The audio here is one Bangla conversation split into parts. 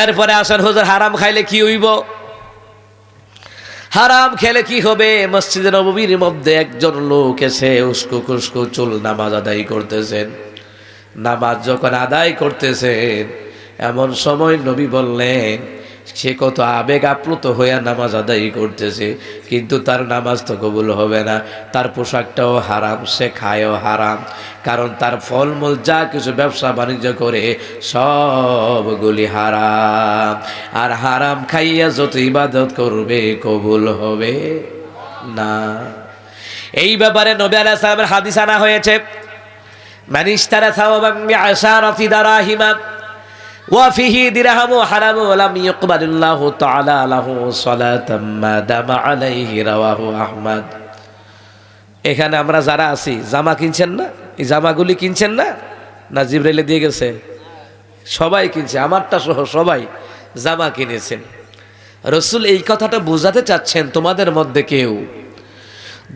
এরপরে আসেন হুজুর হারাম খাইলে কি হইব? হারাম খেলে কি হবে? মসজিদে নববীর মধ্যে একজন লোক এসে উস্কো খুস্কো চুল নামাজ আদায় করতেছেন। নামাজ যখন আদায় করতেছেন এমন সময় নবী বললেন, সে কত আবেগ আপ্লুত হইয়া নামাজ আদায় করতেছে, কিন্তু তার নামাজ তো কবুল হবে না। তার পোশাকটাও হারাম, সে খায়ও হারাম, কারণ তার ফলমূল যা কিছু ব্যবসা বাণিজ্য করে সবগুলি হারাম। আর হারাম খাইয়া যত ইবাদত করবে কবুল হবে না। এই ব্যাপারে নবী আলাইহিস সালামের হাদিস আনা হয়েছে, মান ইশতারা সাওবান বিআশারাতি দারাহিমা ওয়া ফিহি দিরহামু হারামু ওয়া লাম ইয়াকবালিল্লাহু তাআলা লাহু সালাতাম মা দামা আলাইহি, রাওয়াহু আহমদ। এখানে আমরা যারা আছি জামা কিনছেন না? এই জামাগুলি কিনছেন না? না জিবরাইলে দিয়ে গেছে? সবাই কিনছে, আমারটা সহ সবাই জামা কিনেছেন। রাসূল এই কথাটা বোঝাতে চাচ্ছেন, তোমাদের মধ্যে কেউ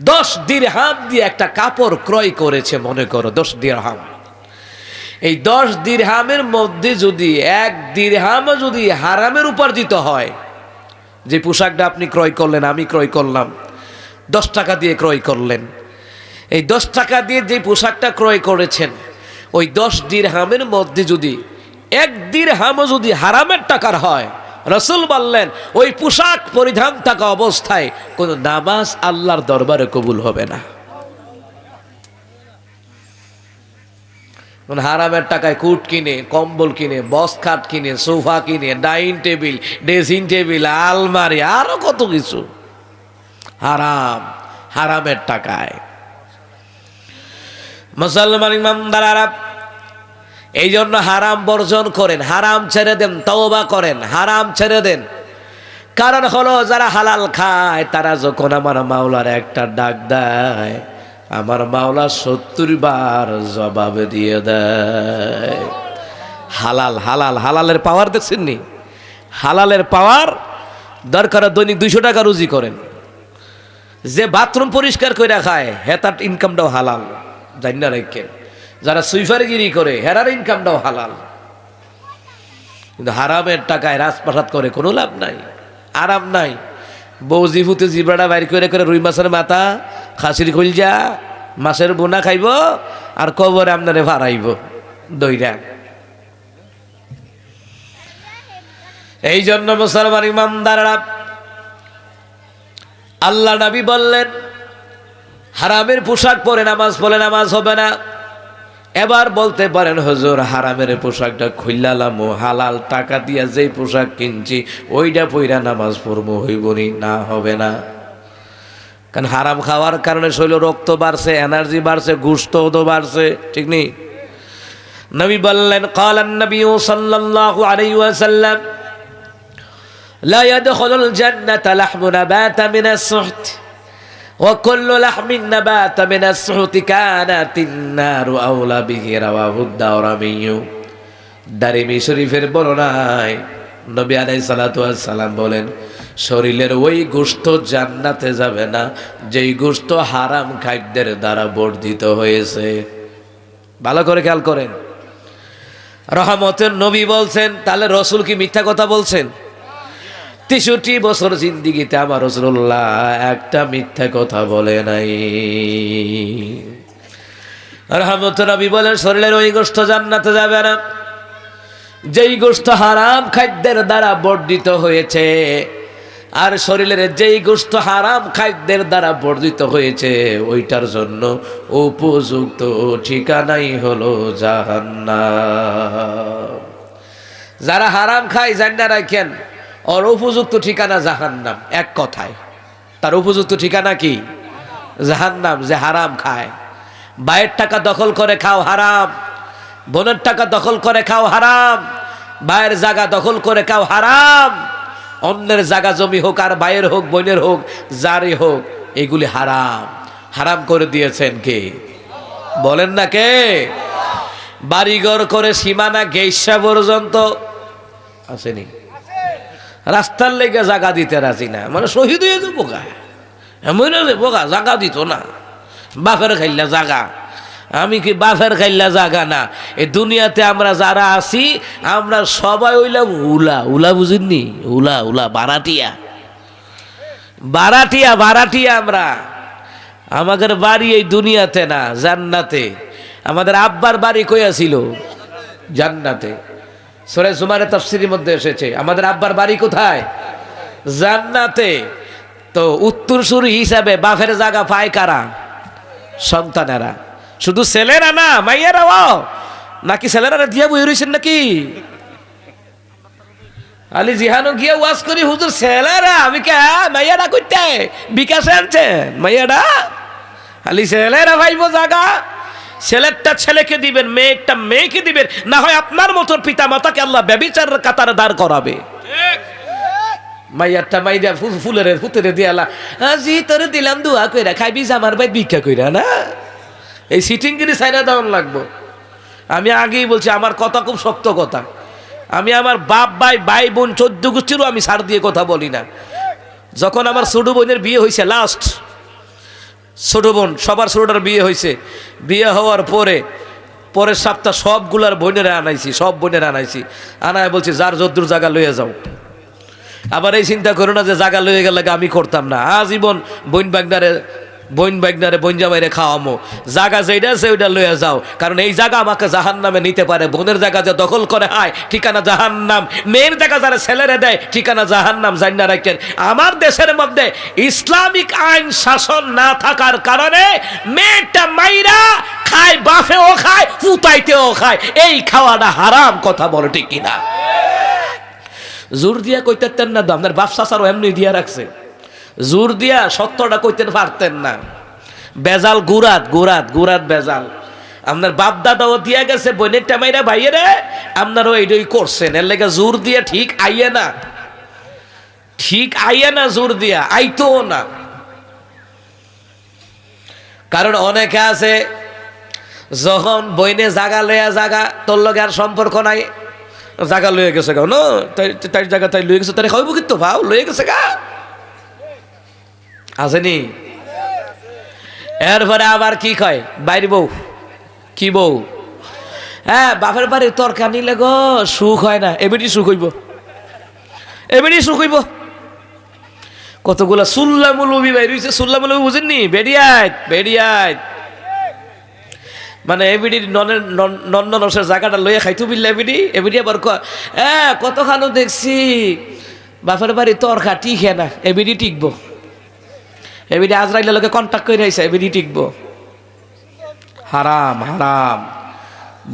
10 দিরহাম দিয়ে একটা কাপড় ক্রয় করেছে, মনে করো 10 দিরহাম। এই 10 দিরহামের মধ্যে যদি 1 দিরহাম যদি হারামের উপার্জিত হয়, যে পোশাকটা আপনি ক্রয় করলেন, আমি ক্রয় করলাম, 10 টাকা দিয়ে ক্রয় করলেন, এই 10 টাকা দিয়ে যে পোশাকটা ক্রয় করেছেন, ওই 10 দিরহামের মধ্যে যদি 1 দিরহামও যদি হারামের টাকার হয়, রাসূল বললেন ওই পোশাক পরিধান থাকা অবস্থায় কোনো নামাজ আল্লাহর দরবারে কবুল হবে না। হারামের টাকায় কুট কিনে, কম্বল কিনে, বস খাট কিনে, সোফা কিনে, ডাইনিং টেবিল, ড্রেসিং টেবিল, আলমারি, আরো কত কিছু হারাম, হারামের টাকায়। মুসলমান ইমানদাররা এই জন্য হারাম বর্জন করেন, হারাম ছেড়ে দেন, তওবা করেন, হারাম ছেড়ে দেন। কারণ হলো যারা হালাল খায় তারা যখন আমার মাওলার একটা ডাক দেয়, আমার মাওলা 70 বার জবাব দিয়ে দেয়। হালাল হালাল হালালের পাওয়ার দেখছেন নি? হালালের পাওয়ার দরকার দৈনিক 200 টাকা রুজি করেন। যে বাথরুম পরিষ্কার করে খায় হেতার ইনকামটাও হালাল, জানি না রেখেন। যারা সুইফারগিরি করে হেরার ইনকামটাও হালাল। কিন্তু হারামের টাকায় রাজপ্রাসাদ করে কোনো লাভ নাই, আরাম নাই। বউ জিভুতে জিব্রাটা বাইর করে করে রুই মাছের মাথা, খাসির কলজা, মাছের বোনা খাইব, আর কবরে আপনারে ভাড়াইব দইরা। এই জন্য মুসলমান ইমানদাররা, আল্লাহ নবী বললেন হারামের পোশাক পরে নামাজ পড়লে নামাজ হবে না। এবার বলতে পারেন হুজুর হারামের পোশাকটা খুললাম, হালাল টাকা দিয়া যেই পোশাক কিনছি ওইটা পইরা নামাজ পড়বো, হইবনি? না, হবে না। কারণ হারাম খাওয়ার কারণে শরীরে রক্ত বাড়ছে, এনার্জি বাড়ছে, গোশত তো বাড়ছে, ঠিক নেই? নবী বললেন ক্বালান নবী সাল্লাল্লাহু আলাইহি ওয়াসাল্লাম লা ইয়াদখুলুল জান্নাতা লাহমু নাবাতা মিনাস সুহত ওয়া কুল্লু লাহমিন নাবাতা মিনাস সুহতি কানাতিন নারু আওলা বিহি, রাওয়াহু দারমি। দারিমি শরীফের বর্ণনায় নবী আলাইহিস সালাতু ওয়াস সালাম বলেন, শরীরের ওই গোশত জান্নাতে যাবে না যেই গোশত হারাম খাদ্যের দ্বারা বর্ধিত হয়েছে। ভালো করে খেয়াল করেন, রহমতের নবী বলছেন, তাহলে রাসূল কি মিথ্যা কথা বলছেন? 63 বছর জিন্দিগিতে আমার রাসূলুল্লাহ একটা মিথ্যা কথা বলে নাই। রহমতের নবী বলেন শরীরের ওই গোশত জান্নাতে যাবে না যেই গোশত হারাম খাদ্যের দ্বারা বর্ধিত হয়েছে। আর শরীরের যেই গোশত হারাম খাদ্যের দ্বারা বর্ধিত হয়েছে ওইটার জন্য উপযুক্ত ঠিকানাই হলো জাহান্নাম। যারা হারাম খায় জান্না রাখেন, ওর উপযুক্ত ঠিকানা জাহান্নাম। এক কথায় তার উপযুক্ত ঠিকানা কি? জাহান্নাম। যে হারাম খায়, ভাইয়ের টাকা দখল করে খাও হারাম, বোনের টাকা দখল করে খাও হারাম, ভাইয়ের জায়গা দখল করে খাও হারাম, অন্যের জায়গা জমি হোক আর ভাইয়ের হোক বোনের হোক যারই হোক, এগুলি হারাম। হারাম করে দিয়েছেন কে? বলেন না কে? বাড়িঘর করে সীমানা গেইসা পর্যন্ত আসেনি, রাস্তার লেগে জায়গা দিতে রাজি না, মানে শহীদ হয়ে যাবো গা, এমন বোকা জায়গা দিত না, বাপের খাইলা জায়গা, আমি কি বাফের খাইলা জাগা না। এই দুনিয়াতে আমরা যারা আছি আমরা সবাই হইলাম উলা। উলা বুঝিনি? উলা উলা বারাটিয়া বারাটিয়া বারাটিয়া। আমরা আমাদের বাড়ি এই দুনিয়াতে না, জান্নাতে। আমাদের আব্বার বাড়ি কইয়া ছিল? জান্নাতে। সূরা জুমারের তাফসীরের মধ্যে এসেছে আমাদের আব্বার বাড়ি কোথায়? জান্নাতে। তো উত্তরসূরি হিসাবে বাফের জায়গা পায় কারা? সন্তানেরা। শুধু ছেলেরা না, মাইয়ারাও নাকি? ছেলেরা দিয়া বই রয়েছেন নাকি? আলী জিহানো গিয়া ওয়াজ করি, হুজুর ছেলেরা। আমি কে মাইয়ারা কইতে বিকাশে আনছেন? মাইয়ারা আলী ছেলেরা ভাইবো জায়গা। ছেলেরটা ছেলেকে দিবেন, মেয়েরটা মেয়েকে দিবেন, না হয় আপনার মতো পিতা মাতাকে আল্লাহ ব্যভিচারের কাতারে দাঁড় করাবে। মাইয়ারটা মাইয়া ফুলের ফুতেরে দিয়ালা, জি তোরে দিলাম দোয়া কইরা খাইবি, আমার ভাই ভিক্ষা কইরা না। এই সিটিংগিরি সাইরা দেওয়ান লাগবো। আমি আগেই বলছি আমার কথা খুব শক্ত কথা। আমি আমার বাপ ভাই ভাই বোন 14 গোষ্ঠীরও আমি ছাড় দিয়ে কথা বলি না। যখন আমার ছোট বোনের বিয়ে হয়েছে, লাস্ট ছোট বোন সবার ছোটটার বিয়ে হয়েছে, বিয়ে হওয়ার পরের সপ্তাহ সবগুলার বোনেরা আনাইছি, সব বোনেরা আনাইছি। আনায় বলছি যার যদ্দুর জায়গা লইয়া যাও। আবার এই চিন্তা করো না যে জায়গা লইয়া গেলে আমি করতাম না। আজীবন বোন বাগনারে বোন জামাইরে খাওয়ামো। জায়গা যেটা আছে ওইটা লইয়া যাও, কারণ এই জায়গা আমাকে জাহান্নামে নিতে পারে। বোনের জায়গা যে দখল করে হয় ঠিকানা জাহান্নাম, মেয়ের জায়গা যারা ছেলেরে দেয় ঠিকানা জাহান্নাম। জান্না রাখেন আমার দেশের মধ্যে ইসলামিক আইন শাসন না থাকার কারণে মেয়েটা মাইরা খায়, বাফেও খায়, ফুতাইতেও খায়। এই খাওয়াটা হারাম। কথা বলে ঠিক কিনা? জোর দিয়া কইতেন না, আপনার বাপ চাচারও এমনি দিয়া রাখছে। জোর দিয়া সত্যটা কইতে পারতেন না। বেজাল গুরাত গুরাত গুরাত বেজাল। আপনার বাপ দাদাও দিয়া গেছে বোনের টামাইরা ভাইয়েরে, আপনারও এইটাই করছেন। এর লেগে জোর দিয়া ঠিক আইয়ে না, ঠিক আইয়ে না, জোর দিয়া আইতো না। কারণ অনেকে আছে যখন বইনে জাগা লইয়া জাগা, তোর লগে আর সম্পর্ক নাই, জাগা লইয়া গেছে গা, না তাই জায়গা তাই লইয়া গেছে, তাই খাইব কিন্তু ভাও লইয়া গেছে গা, আসেনি? এরপরে আবার কি কয় বাইরে বউ, কি বউ? হ্যাঁ, বাপের বাড়ির তরকার নিলে গো সুখ হয় না। এমনি সুখ হইব, এমনি সুখ হইব। কতগুলা সুল্লামুলবি বাইর হইছে। সুল্লামুলবি বুঝেননি? বেরিয়াত বেরিয়াত মানে এবিডির নন্নসের জায়গাটা লইয়া খাইতো বিল্লা। এবিডি আবার হ্যাঁ কতখানো দেখছি বাপের বাড়ি তরকা টিকে না, এবিডি টিকবো। এবিডি আজরাইলের লোকে কন্ট্যাক্ট করে আইসা, এবিডি টিকবো। হারাম হারাম।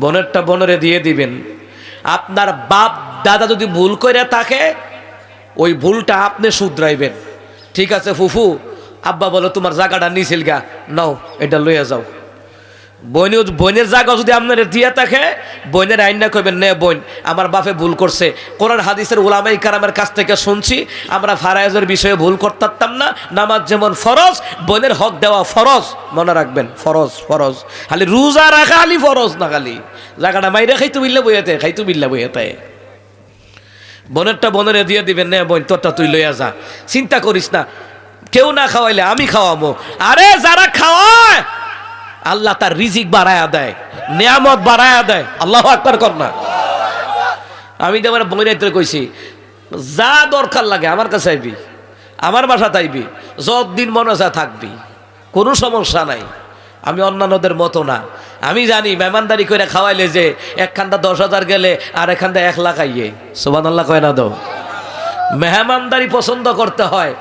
বোনেরটা বোনরে দিয়ে দিবেন। আপনার বাপ দাদা যদি ভুল করে থাকে ওই ভুলটা আপনি শুধরাইবেন। ঠিক আছে ফুফু, আব্বা বলো তোমার জায়গাটা নিছিল গা, নাও এটা লইয়া যাও। বোনের জায়গা যদি আপনার দিয়া থাকে, বোনের আইনা কইবেন, নে বোন আমার বাপে ভুল করছে। কোরআন হাদিসের উলামায়ে কেরামের কাছ থেকে শুনছি, আমরা ফারায়েজের বিষয়ে ভুল করতাম না। নামাজ যেমন ফরজ, বোনের হক দেওয়া ফরজ। মনে রাখবেন, ফরজ ফরজ। খালি রোজা রাখা খালি ফরজ না, খালি জায়গাটা মাইরে খাইতু বিল্লা বইয়াতে, খাইতু বিল্লা বইয়াতে। বোনেরটা বোনেরে দিয়ে দিবেন, নে বোন তোরটা তুই লইয়া যা, চিন্তা করিস না, কেউ না খাওয়াইলে আমি খাওয়াবো। আরে যারা খাওয়ায় আল্লাহ তার রিজিক বাড়ায়া দেয়, নিয়ামত বাড়ায়া দেয়। আল্লাহু আকবার কর না। আমি তো আমার বইনাইতে কইছি, যা দরকার লাগে আমার কাছে আইবি, আমার বাসা তাইবি, যতদিন মনে যা থাকবি, কোনো সমস্যা নাই। আমি অন্যান্যদের মতো না। আমি জানি মেহমানদারি করে খাওয়াইলে যে একখানটা 10,000 গেলে আর একখানটা 1 লাখ আইয়ে। সুবহানাল্লাহ কয় না? দাও মেহমানদারি পছন্দ করতে হয়।